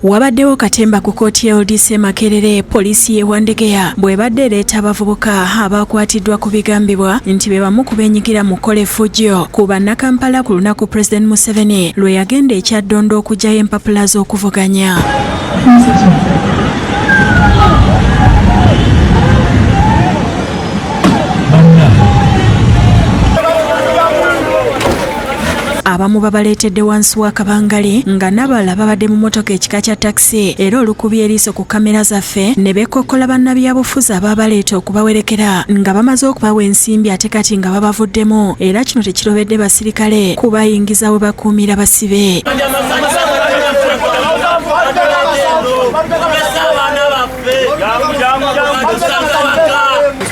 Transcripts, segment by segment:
Wabaddewo katemba ku kkooti ya LDC Makerere poliisi y'e Wandegeya bw'ebadde ereeta abavubuka abakwatiddwa ku bigambibwa nti be bamu ku beenyigira mu kukola effujjo ku bannakampala ku lunaku President Museveni lwe yagenda e Kyaddondo okuggyayo empapula z'okuvuganya. Abamu babaleetedde wansi wa kabangale nga n'abalala babadde mu mmotoka ekika kya takisi era olukubye eriiso ku kamera zaffe ne beekokkola bannabyabufuzi ababaleeta okubawerekera nga bamaze okubawa ensimbi ate kati nga babavuddemu era kino tekirobedde basirikale kubayingiza we bakuumira basibe.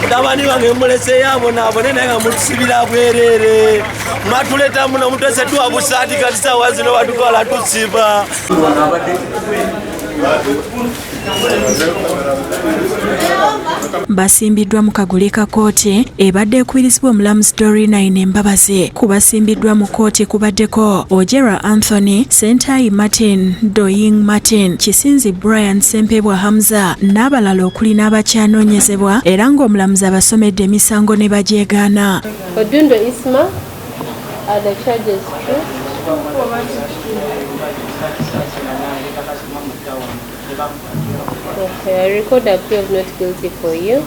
Tabani wange mulese yabo nabone naye nga mutusibira bwerere mwatuleta muno mutese tuwa busati kati sawa zino watukola tusiba. Basimbiddwa mu kaguli ka kkooti ebadde ekubirizibwa omulamuzi Doreen Embabazi. Kubasimbiddwa mu kkooti kubaddeko Ojera Anthony, Sentai Martin, Doying Martin, Kisinzi Brian Sempebwa Hamza n'abalala okuli n'abakyanoonyezebwa era ng'omulamuzi abasomedde emisango ne bagyegaana. Odundo Isma, are the charges true? Okay, I record a plea of not guilty for you.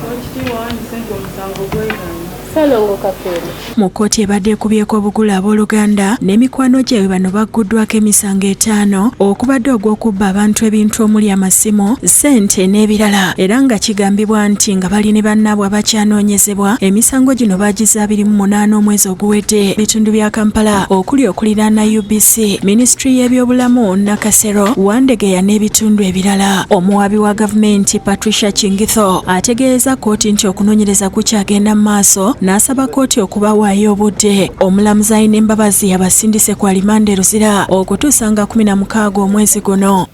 Mu kkooti ebadde ekubyeko obugula abooluganda n'emikwano gyabwe bano bagguddwako emisango 5 okubadde ogw'okubba abantu ebintu omuli amasimu, ssente n'ebirala era nga kigambibwa nti nga bali ne bannaabwe abakyanoonyezebwa. Emisango gino baagiza 28 omwezi oguwedde bitundu bya Kampala okuli okuliraana UBC, Ministry y'ebyobulamu Nakasero, Wandegeya n'ebitundu ebirala. Omuwaabi wa gavumenti Patricia Chingitho ategeeza kkooti nti okunoonyereza kukyagenda mu maaso n'asaba kkooti okubawaayo obudde. Omulamuzi ayina Embabazi abasindise ku alimanda eruzira okutuusa nga 16 omwezi guno.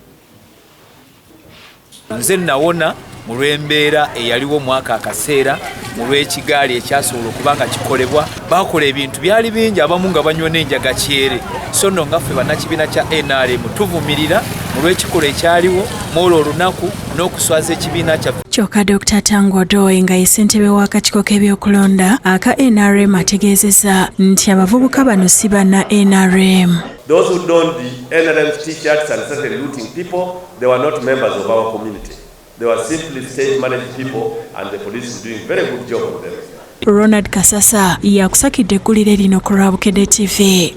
Nze nawona mu lw'embeera eyaliwo mwaka akaseera mu lw'ekigaali ekyasobola okuba nga kikolebwa. Bakola ebintu byali bingi, abamu nga banywa n'enjaga kyere. So nno nga ffe bannakibiina kya NRM tuvumirira mu lw'ekikolwa ekyaliwo mwolwo olunaku n'okuswaza ekibiina kyaffe. Kyokka Dr. Tango Doi nga ye ssentebe w'akakiiko k'ebyokulonda aka NRM ategeezezza nti abavubuka bano si banna NRM. Those who donned the NRM's t-shirts and started looting people, they were not members of our community. They were simply state-managed people, and the police is doing a very good job on them. Ronald Kasasa yakusakidde eggulire lino ku Lwabukedde TV.